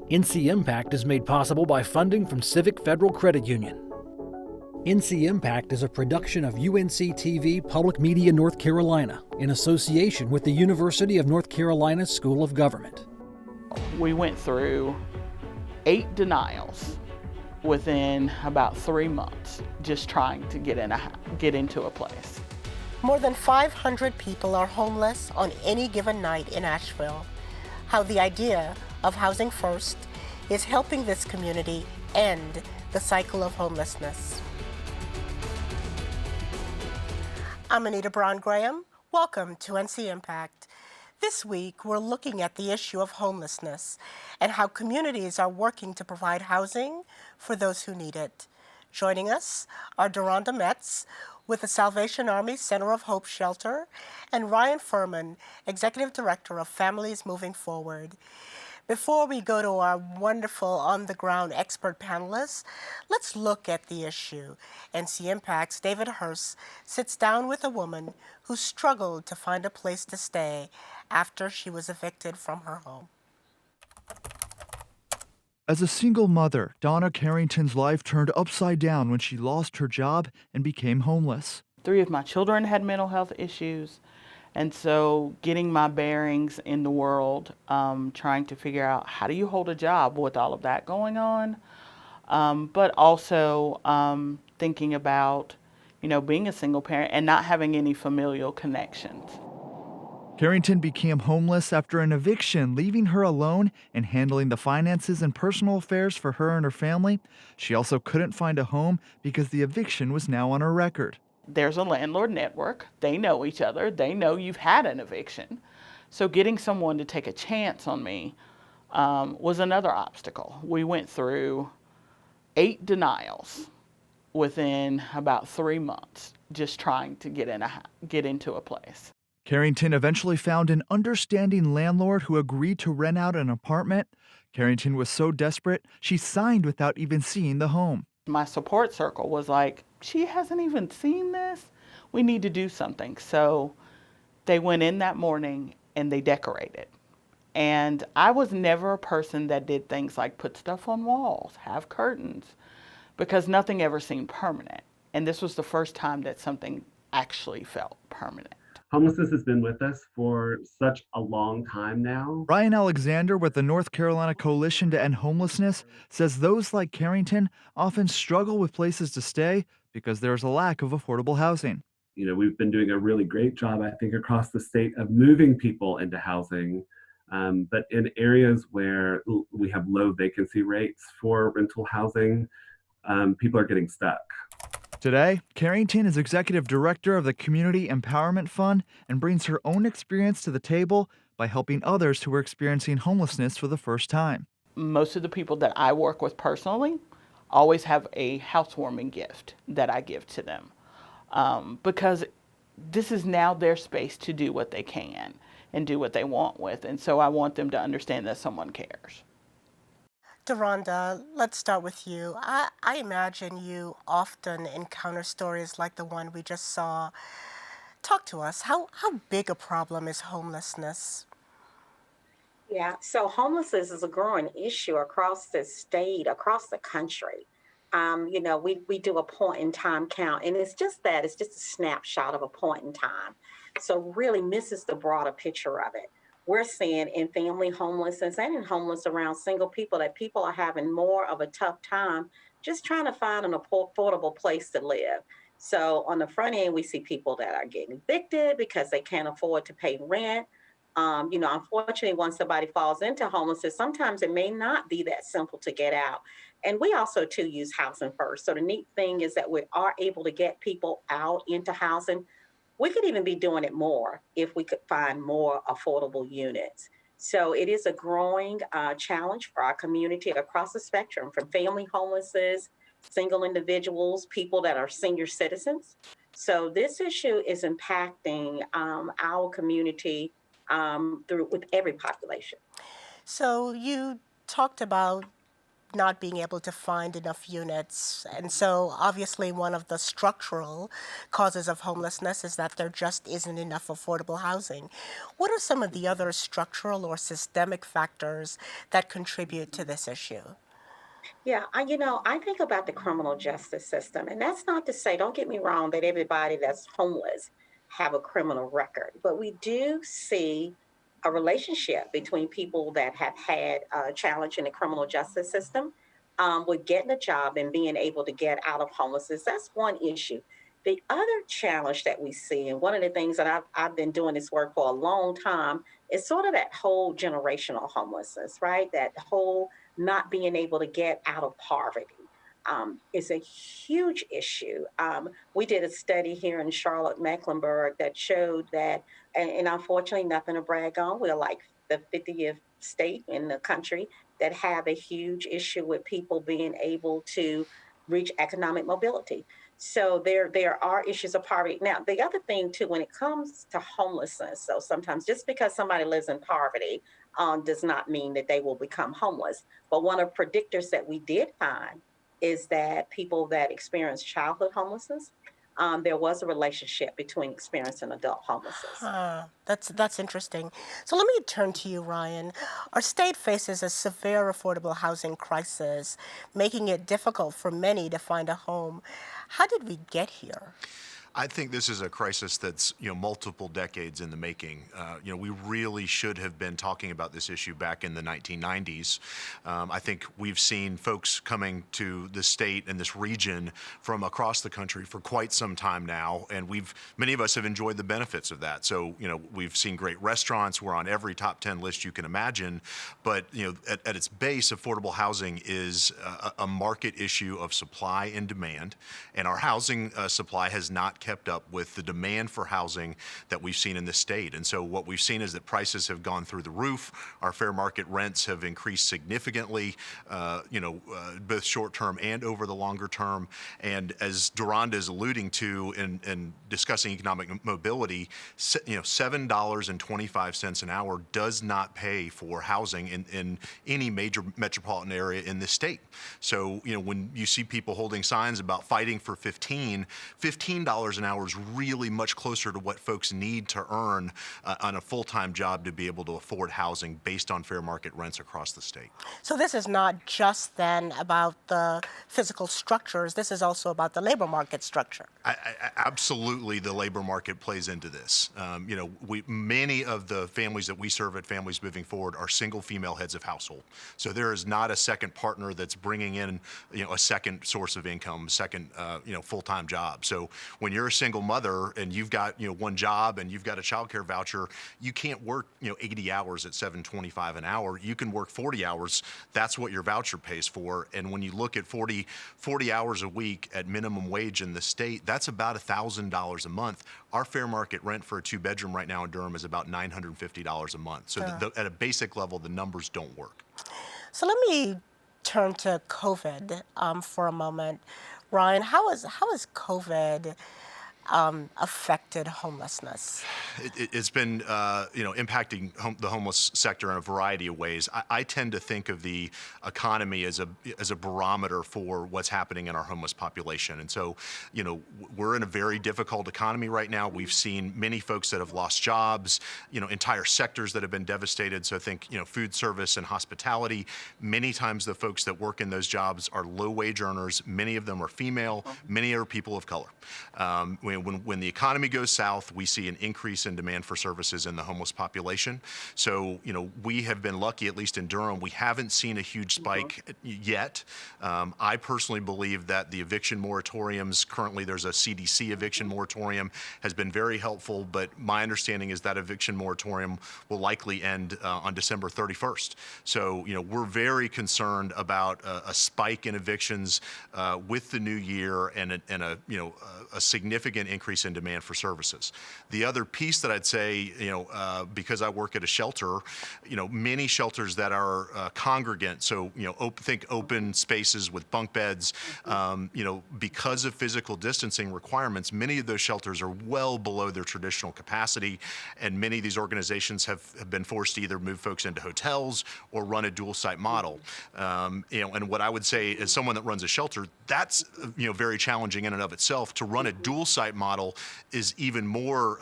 NC Impact is made possible by funding from Civic Federal Credit Union. NC Impact is a production of UNC TV Public Media North Carolina in association with the University of North Carolina School of Government. We went through 8 denials within about 3 months, just trying to get into a place. More than 500 people are homeless on any given night in Asheville. How the idea of Housing First is helping this community end the cycle of homelessness. I'm Anita Braun-Graham. Welcome to NC Impact. This week, we're looking at the issue of homelessness and how communities are working to provide housing for those who need it. Joining us are Deronda Metz with the Salvation Army Center of Hope Shelter and Ryan Furman, Executive Director of Families Moving Forward. Before we go to our wonderful on-the-ground expert panelists, let's look at the issue. NC Impact's David Hurst sits down with a woman who struggled to find a place to stay after she was evicted from her home. As a single mother, Donna Carrington's life turned upside down when she lost her job and became homeless. 3 of my children had mental health issues, and so getting my bearings in the world, trying to figure out how do you hold a job with all of that going on, but also thinking about, being a single parent and not having any familial connections. Carrington became homeless after an eviction, leaving her alone and handling the finances and personal affairs for her and her family. She also couldn't find a home because the eviction was now on her record. There's a landlord network. They know each other. They know you've had an eviction. So getting someone to take a chance on me was another obstacle. We went through 8 denials within about 3 months, just trying to get into a place. Carrington eventually found an understanding landlord who agreed to rent out an apartment. Carrington was so desperate, she signed without even seeing the home. My support circle was like, she hasn't even seen this. We need to do something. So they went in that morning and they decorated. And I was never a person that did things like put stuff on walls, have curtains, because nothing ever seemed permanent. And this was the first time that something actually felt permanent. Homelessness has been with us for such a long time now. Ryan Alexander with the North Carolina Coalition to End Homelessness says those like Carrington often struggle with places to stay because there's a lack of affordable housing. We've been doing a really great job, I think, across the state of moving people into housing. But in areas where we have low vacancy rates for rental housing, people are getting stuck. Today, Carrington is executive director of the Community Empowerment Fund and brings her own experience to the table by helping others who are experiencing homelessness for the first time. Most of the people that I work with personally always have a housewarming gift that I give to them because this is now their space to do what they can and do what they want with. And so I want them to understand that someone cares. Deronda, let's start with you. I imagine you often encounter stories like the one we just saw. Talk to us. How big a problem is homelessness? Yeah, so homelessness is a growing issue across the state, across the country. We do a point in time count, and it's just a snapshot of a point in time. So really misses the broader picture of it. We're seeing in family homelessness and in homeless around single people that people are having more of a tough time just trying to find an affordable place to live. So on the front end, we see people that are getting evicted because they can't afford to pay rent. Unfortunately, once somebody falls into homelessness, sometimes it may not be that simple to get out. And we also, too, use Housing First. So the neat thing is that we are able to get people out into housing. We could even be doing it more if we could find more affordable units. So it is a growing challenge for our community across the spectrum, from family homelessness, single individuals, people that are senior citizens. So this issue is impacting our community with every population. So you talked about not being able to find enough units. And so obviously one of the structural causes of homelessness is that there just isn't enough affordable housing. What are some of the other structural or systemic factors that contribute to this issue? Yeah, I think about the criminal justice system, and that's not to say, don't get me wrong, that everybody that's homeless have a criminal record, but we do see a relationship between people that have had a challenge in the criminal justice system with getting a job and being able to get out of homelessness. That's one issue. The other challenge that we see, and one of the things that I've been doing this work for a long time, is sort of that whole generational homelessness, right? That whole not being able to get out of poverty is a huge issue. We did a study here in Charlotte, Mecklenburg that showed that, and unfortunately, nothing to brag on, we're like the 50th state in the country that have a huge issue with people being able to reach economic mobility. So there are issues of poverty. Now, the other thing too, when it comes to homelessness, so sometimes just because somebody lives in poverty does not mean that they will become homeless. But one of the predictors that we did find is that people that experience childhood homelessness, there was a relationship between experiencing adult homelessness. That's interesting. So let me turn to you, Ryan. Our state faces a severe affordable housing crisis, making it difficult for many to find a home. How did we get here? I think this is a crisis that's multiple decades in the making. We really should have been talking about this issue back in the 1990s. I think we've seen folks coming to the state and this region from across the country for quite some time now, and many of us have enjoyed the benefits of that. So we've seen great restaurants. We're on every top 10 list you can imagine. But at its base, affordable housing is a market issue of supply and demand, and our housing supply has not kept up with the demand for housing that we've seen in the state. And so what we've seen is that prices have gone through the roof. Our fair market rents have increased significantly, both short term and over the longer term. And as Duranda is alluding to in discussing economic mobility, $7.25 an hour does not pay for housing in any major metropolitan area in this state. So, when you see people holding signs about fighting for $15 an hour is really much closer to what folks need to earn on a full-time job to be able to afford housing based on fair market rents across the state. So this is not just then about the physical structures, this is also about the labor market structure. Absolutely, the labor market plays into this. Many of the families that we serve at Families Moving Forward are single female heads of household. So there is not a second partner that's bringing in, a second source of income, second, full-time job. So when you're a single mother and you've got, one job and you've got a childcare voucher, you can't work, 80 hours at $7.25 an hour. You can work 40 hours. That's what your voucher pays for. And when you look at 40 hours a week at minimum wage in the state, that's about $1,000 a month. Our fair market rent for a two-bedroom right now in Durham is about $950 a month. So at a basic level, the numbers don't work. So let me turn to COVID for a moment. Ryan, how has COVID affected homelessness? It's been, impacting the homeless sector in a variety of ways. I tend to think of the economy as a barometer for what's happening in our homeless population. And so, we're in a very difficult economy right now. We've seen many folks that have lost jobs, entire sectors that have been devastated. So I think, food service and hospitality, many times the folks that work in those jobs are low wage earners. Many of them are female, many are people of color. When the economy goes south, we see an increase in demand for services in the homeless population. So, we have been lucky, at least in Durham, we haven't seen a huge spike yet. I personally believe that the eviction moratoriums, currently there's a CDC eviction moratorium, has been very helpful, but my understanding is that eviction moratorium will likely end on December 31st. So, we're very concerned about a spike in evictions with the new year and a significant significant increase in demand for services. The other piece that I'd say, because I work at a shelter, many shelters that are congregant, so think open spaces with bunk beds, because of physical distancing requirements, many of those shelters are well below their traditional capacity, and many of these organizations have been forced to either move folks into hotels or run a dual site model. And what I would say as someone that runs a shelter, that's very challenging in and of itself. To run a dual site model is even more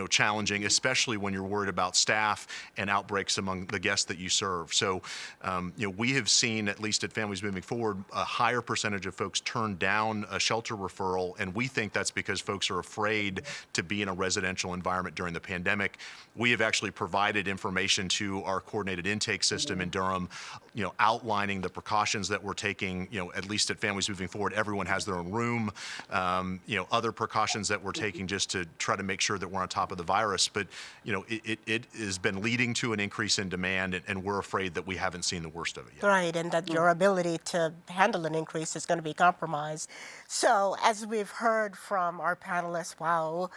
challenging, especially when you're worried about staff and outbreaks among the guests that you serve. So we have seen, at least at Families Moving Forward, a higher percentage of folks turn down a shelter referral, and we think that's because folks are afraid to be in a residential environment during the pandemic. We have actually provided information to our coordinated intake system in Durham, outlining the precautions that we're taking. At least at Families Moving Forward, everyone has their own room. Other precautions that we're taking just to try to make sure that we're on top of the virus. But it has been leading to an increase in demand, and we're afraid that we haven't seen the worst of it yet. Right, and that your ability to handle an increase is going to be compromised. So, as we've heard from our panelists, wow,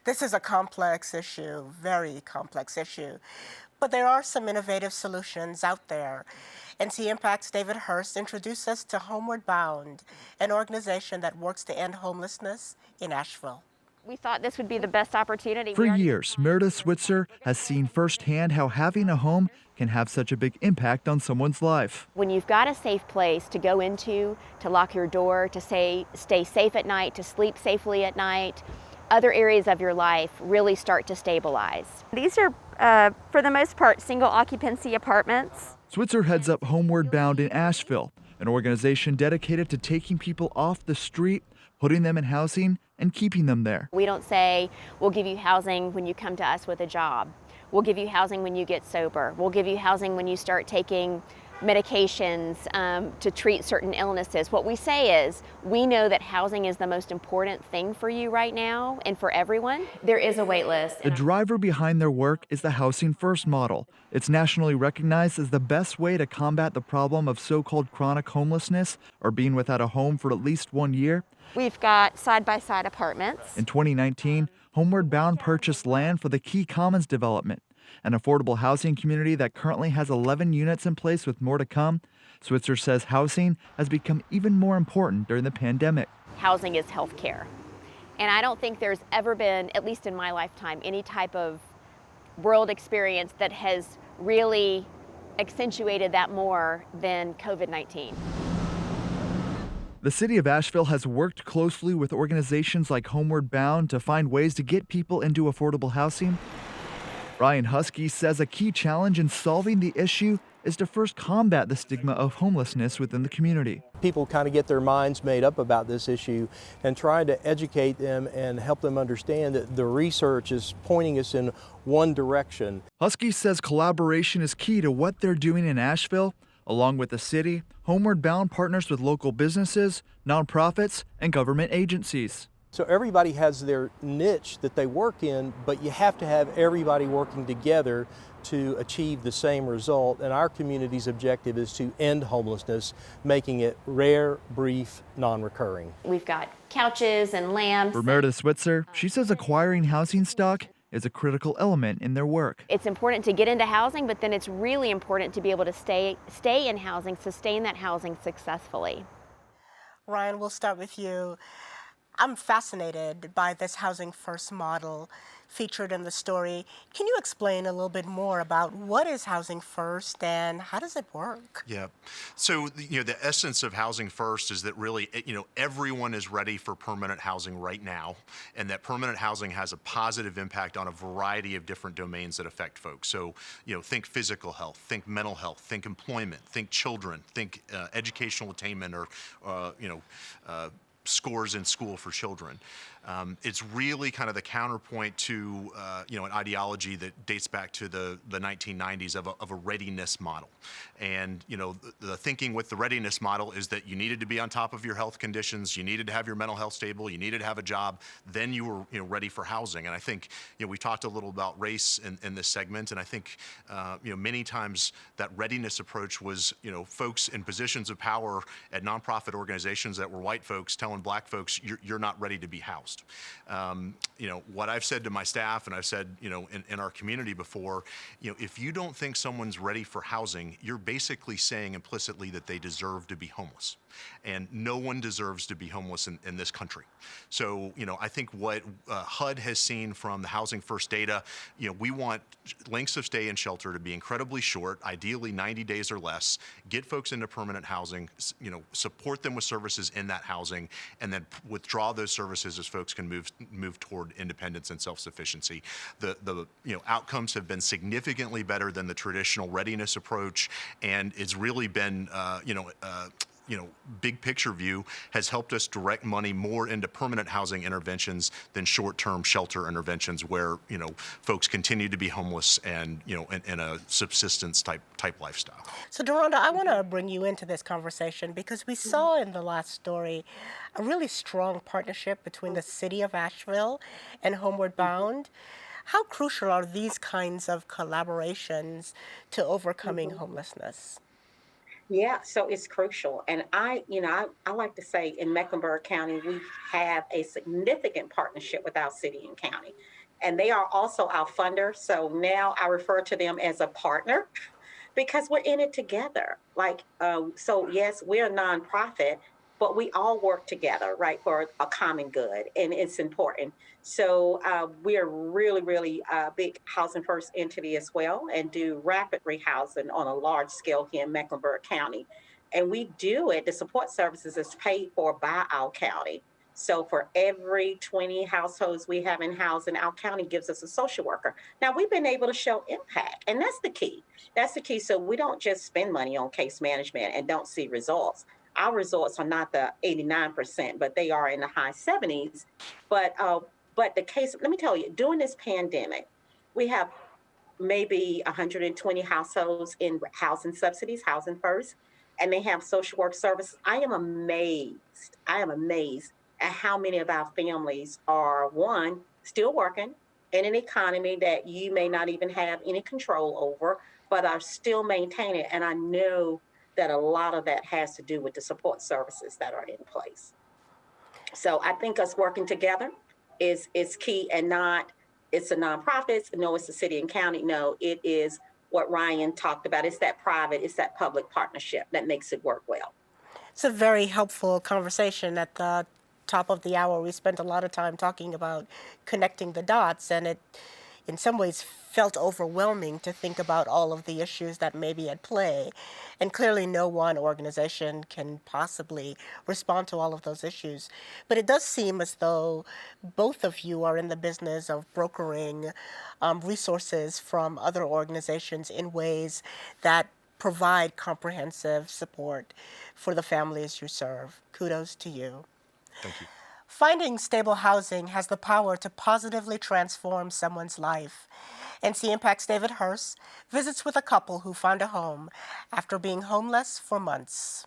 this is a complex issue, very complex issue. But there are some innovative solutions out there. NC Impact's David Hurst introduced us to Homeward Bound, an organization that works to end homelessness in Asheville. We thought this would be the best opportunity. For years, Meredith Switzer has seen firsthand how having a home can have such a big impact on someone's life. When you've got a safe place to go into, to lock your door, to stay safe at night, to sleep safely at night, other areas of your life really start to stabilize. These are, for the most part, single occupancy apartments. Switzer heads up Homeward Bound in Asheville, an organization dedicated to taking people off the street, putting them in housing, and keeping them there. We don't say, we'll give you housing when you come to us with a job. We'll give you housing when you get sober. We'll give you housing when you start taking medications to treat certain illnesses. What we say is, we know that housing is the most important thing for you right now and for everyone. There is a wait list. The driver behind their work is the Housing First model. It's nationally recognized as the best way to combat the problem of so-called chronic homelessness, or being without a home for at least 1 year. We've got side-by-side apartments. In 2019, Homeward Bound purchased land for the Key Commons development, an affordable housing community that currently has 11 units in place with more to come. Switzer says housing has become even more important during the pandemic. Housing is health care. And I don't think there's ever been, at least in my lifetime, any type of world experience that has really accentuated that more than COVID-19. The city of Asheville has worked closely with organizations like Homeward Bound to find ways to get people into affordable housing. Ryan Husky says a key challenge in solving the issue is to first combat the stigma of homelessness within the community. People kind of get their minds made up about this issue and try to educate them and help them understand that the research is pointing us in one direction. Husky says collaboration is key to what they're doing in Asheville. Along with the city, Homeward Bound partners with local businesses, nonprofits, and government agencies. So everybody has their niche that they work in, but you have to have everybody working together to achieve the same result. And our community's objective is to end homelessness, making it rare, brief, non-recurring. We've got couches and lamps. For Meredith Switzer, she says acquiring housing stock is a critical element in their work. It's important to get into housing, but then it's really important to be able to stay in housing, sustain that housing successfully. Ryan, we'll start with you. I'm fascinated by this Housing First model featured in the story. Can you explain a little bit more about what is Housing First and how does it work? Yeah. So, the essence of Housing First is that really, everyone is ready for permanent housing right now, and that permanent housing has a positive impact on a variety of different domains that affect folks. So, think physical health, think mental health, think employment, think children, think educational attainment, or, scores in school for children. It's really kind of the counterpoint to an ideology that dates back to the 1990s of a readiness model. And the thinking with the readiness model is that you needed to be on top of your health conditions, you needed to have your mental health stable, you needed to have a job, then you were ready for housing. And I think we talked a little about race in this segment, and I think many times that readiness approach was folks in positions of power at nonprofit organizations that were white folks telling black folks you're not ready to be housed. housed. What I've said to my staff, and I've said, in our community before, if you don't think someone's ready for housing, you're basically saying implicitly that they deserve to be homeless. And no one deserves to be homeless in this country. So, I think what HUD has seen from the Housing First data, we want lengths of stay in shelter to be incredibly short, ideally 90 days or less, get folks into permanent housing, support them with services in that housing, and then withdraw those services as folks can move toward independence and self-sufficiency. The outcomes have been significantly better than the traditional readiness approach, and it's really been, big picture view has helped us direct money more into permanent housing interventions than short-term shelter interventions where, folks continue to be homeless and, in a subsistence type lifestyle. So, Deronda, I want to bring you into this conversation because we saw in the last story a really strong partnership between the city of Asheville and Homeward Bound. How crucial are these kinds of collaborations to overcoming homelessness? Yeah, so it's crucial. And I like to say in Mecklenburg County, we have a significant partnership with our city and county. And they are also our funder. So now I refer to them as a partner because we're in it together. So yes, we're a nonprofit, but we all work together, right, for a common good. And it's important. So we are really, really a big Housing First entity as well and do rapid rehousing on a large scale here in Mecklenburg County. And we do it, the support services is paid for by our county. So for every 20 households we have in housing, our county gives us a social worker. Now we've been able to show impact, and that's the key. That's the key. So we don't just spend money on case management and don't see results. Our results are not the 89%, but they are in the high 70s. But the case, let me tell you, during this pandemic, we have maybe 120 households in housing subsidies, Housing First, and they have social work services. I am amazed at how many of our families are, one, still working in an economy that you may not even have any control over, but are still maintaining. And I know that a lot of that has to do with the support services that are in place. So I think us working together is key, and not it's a nonprofit. No, it's the city and county. No, it is what Ryan talked about. It's that private, it's that public partnership that makes it work well. It's a very helpful conversation. At the top of the hour, we spent a lot of time talking about connecting the dots, and it in some ways felt overwhelming to think about all of the issues that may be at play. And clearly no one organization can possibly respond to all of those issues. But it does seem as though both of you are in the business of brokering resources from other organizations in ways that provide comprehensive support for the families you serve. Kudos to you. Thank you. Finding stable housing has the power to positively transform someone's life. NC Impact's David Hurst visits with a couple who found a home after being homeless for months.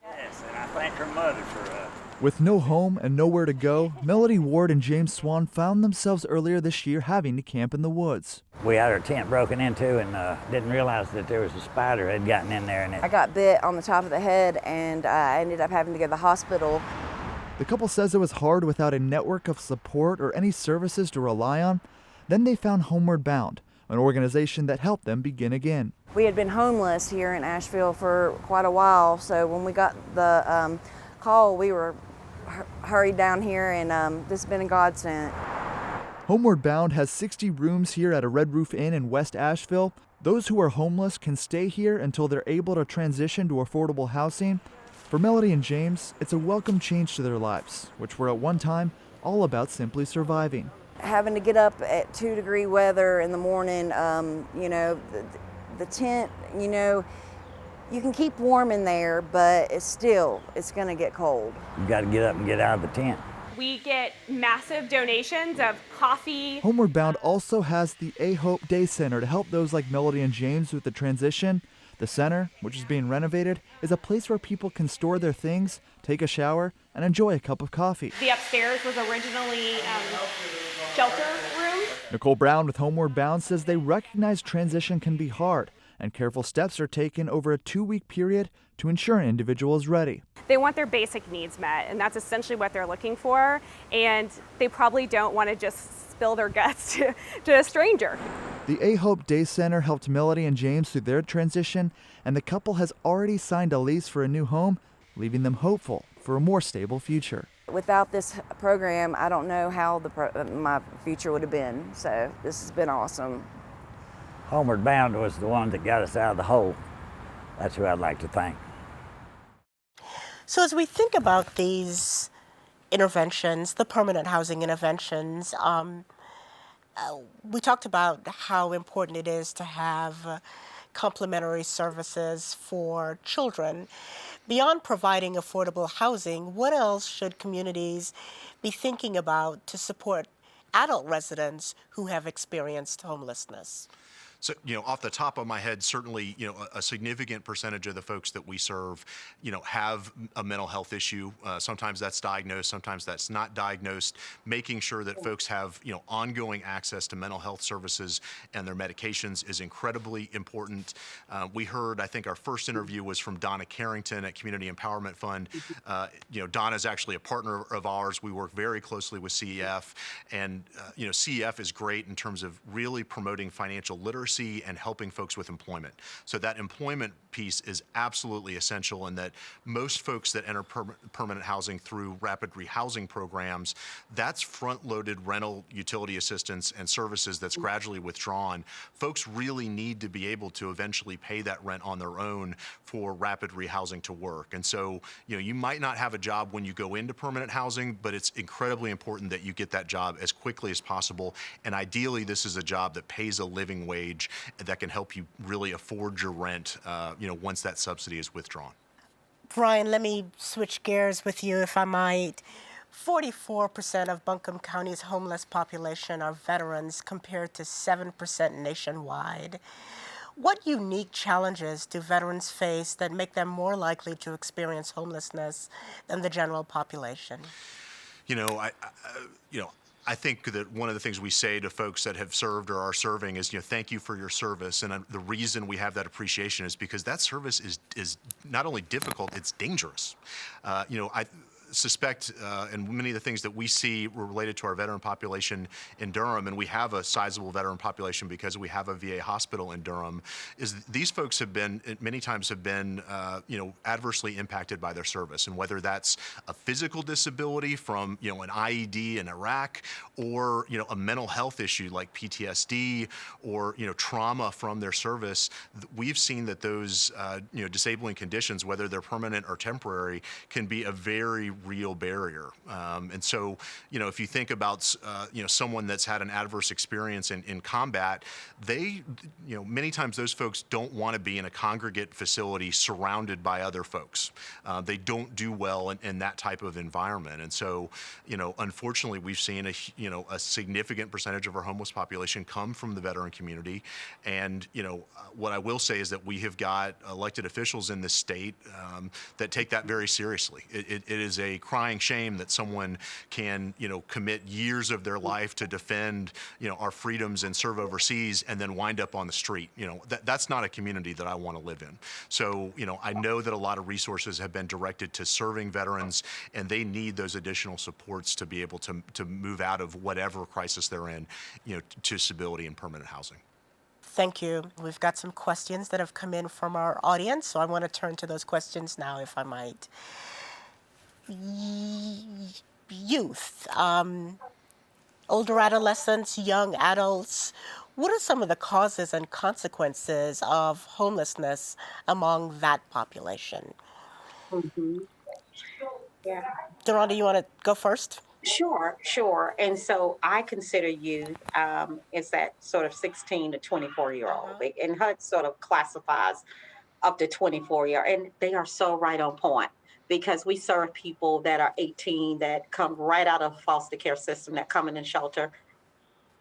Yes, and I thank her mother for With no home and nowhere to go, Melody Ward and James Swan found themselves earlier this year having to camp in the woods. We had our tent broken into and didn't realize that there was a spider had gotten in there. I got bit on the top of the head, and I ended up having to go to the hospital. The couple says it was hard without a network of support or any services to rely on. Then they found Homeward Bound, an organization that helped them begin again. We had been homeless here in Asheville for quite a while, so when we got the call, we were hurried down here, and this has been a godsend. Homeward Bound has 60 rooms here at a Red Roof Inn in West Asheville. Those who are homeless can stay here until they're able to transition to affordable housing. For Melody and James, it's a welcome change to their lives, which were at one time all about simply surviving. Having to get up at 2-degree weather in the morning, the tent, you can keep warm in there, but it's going to get cold. You got to get up and get out of the tent. We get massive donations of coffee. Homeward Bound also has the A Hope Day Center to help those like Melody and James with the transition. The center, which is being renovated, is a place where people can store their things, take a shower, and enjoy a cup of coffee. The upstairs was originally shelter room. Nicole Brown with Homeward Bound says they recognize transition can be hard, and careful steps are taken over a 2-week period to ensure an individual is ready. They want their basic needs met, and that's essentially what they're looking for, and they probably don't want to just spill their guts to a stranger. The A Hope Day Center helped Melody and James through their transition, and the couple has already signed a lease for a new home, leaving them hopeful for a more stable future. Without this program, I don't know how my future would have been, so this has been awesome. Homeward Bound was the one that got us out of the hole. That's who I'd like to thank. So as we think about these interventions, the permanent housing interventions, we talked about how important it is to have complementary services for children. Beyond providing affordable housing, what else should communities be thinking about to support adult residents who have experienced homelessness? So, off the top of my head, certainly, a significant percentage of the folks that we serve, have a mental health issue. Sometimes that's diagnosed, sometimes that's not diagnosed. Making sure that folks have, ongoing access to mental health services and their medications is incredibly important. We heard, I think our first interview was from Donna Carrington at Community Empowerment Fund. Donna is actually a partner of ours. We work very closely with CEF, and, CEF is great in terms of really promoting financial literacy and helping folks with employment. So that employment piece is absolutely essential, and that most folks that enter permanent housing through rapid rehousing programs, that's front-loaded rental utility assistance and services that's gradually withdrawn. Folks really need to be able to eventually pay that rent on their own for rapid rehousing to work. And so, you might not have a job when you go into permanent housing, but it's incredibly important that you get that job as quickly as possible. And ideally, this is a job that pays a living wage that can help you really afford your rent, once that subsidy is withdrawn. Brian, let me switch gears with you, if I might. 44% of Buncombe County's homeless population are veterans, compared to 7% nationwide. What unique challenges do veterans face that make them more likely to experience homelessness than the general population? I think that one of the things we say to folks that have served or are serving is, thank you for your service. And the reason we have that appreciation is because that service is not only difficult, it's dangerous. I suspect, and many of the things that we see were related to our veteran population in Durham, and we have a sizable veteran population because we have a VA hospital in Durham, is these folks many times have been adversely impacted by their service. And whether that's a physical disability from, an IED in Iraq, or, a mental health issue like PTSD, or, trauma from their service, we've seen that those, disabling conditions, whether they're permanent or temporary, can be a very real barrier. And so, if you think about, someone that's had an adverse experience in combat, many times those folks don't want to be in a congregate facility surrounded by other folks. They don't do well in that type of environment. And so, unfortunately, we've seen a significant percentage of our homeless population come from the veteran community. And, what I will say is that we have got elected officials in this state that take that very seriously. It is a crying shame that someone can, commit years of their life to defend, our freedoms and serve overseas, and then wind up on the street. That's not a community that I want to live in. So, I know that a lot of resources have been directed to serving veterans, and they need those additional supports to be able to move out of whatever crisis they're in, to stability and permanent housing. Thank you. We've got some questions that have come in from our audience, so I want to turn to those questions now, if I might. Youth, older adolescents, young adults, what are some of the causes and consequences of homelessness among that population? Mm-hmm. Yeah. Deronda, you want to go first? Sure. And so I consider youth is that sort of 16 to 24-year-old. And HUD sort of classifies up to 24-year, and they are so right on point, because we serve people that are 18 that come right out of foster care system, that come in shelter,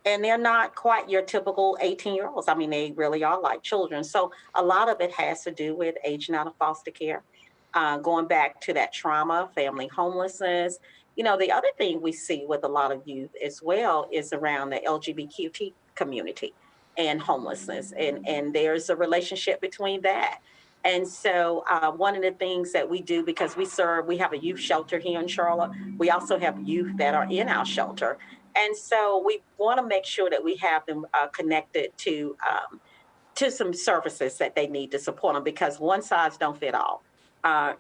and they're not quite your typical 18-year-olds. I mean, they really are like children. So a lot of it has to do with aging out of foster care, going back to that trauma, family homelessness. The other thing we see with a lot of youth as well is around the LGBTQ community. and homelessness. And there's a relationship between that. And so one of the things that we do, because we have a youth shelter here in Charlotte, we also have youth that are in our shelter. And so we want to make sure that we have them connected to some services that they need to support them, because one size don't fit all.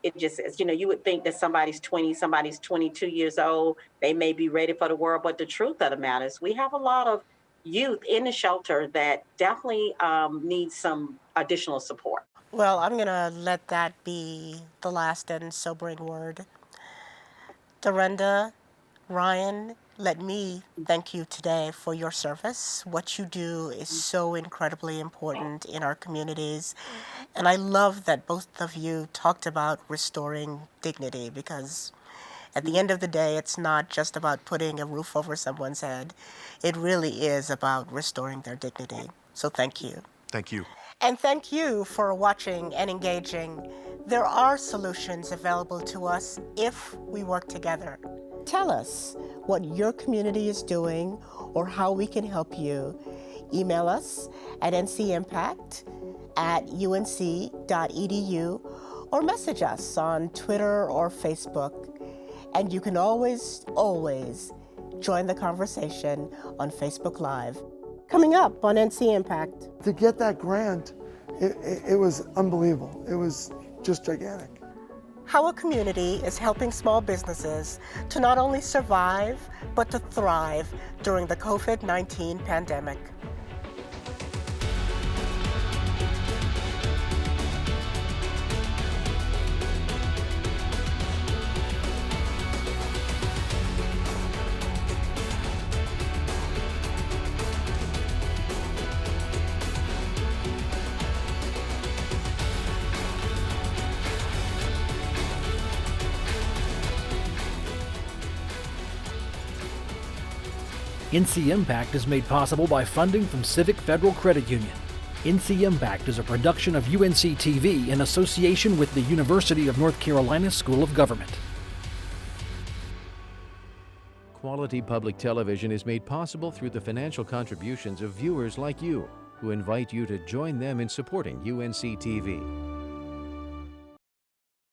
It just is, you would think that somebody's 20, somebody's 22 years old, they may be ready for the world, but the truth of the matter is we have a lot of youth in the shelter that definitely need some additional support. Well, I'm going to let that be the last and sobering word. Dorinda, Ryan, let me thank you today for your service. What you do is so incredibly important in our communities. And I love that both of you talked about restoring dignity, because at the end of the day, it's not just about putting a roof over someone's head. It really is about restoring their dignity. So thank you. Thank you. And thank you for watching and engaging. There are solutions available to us if we work together. Tell us what your community is doing or how we can help you. Email us at ncimpact@unc.edu or message us on Twitter or Facebook. And you can always join the conversation on Facebook Live. Coming up on NC Impact. To get that grant, it was unbelievable. It was just gigantic. How a community is helping small businesses to not only survive, but to thrive during the COVID-19 pandemic. NC Impact is made possible by funding from Civic Federal Credit Union. NC Impact is a production of UNC TV in association with the University of North Carolina School of Government. Quality public television is made possible through the financial contributions of viewers like you, who invite you to join them in supporting UNC TV.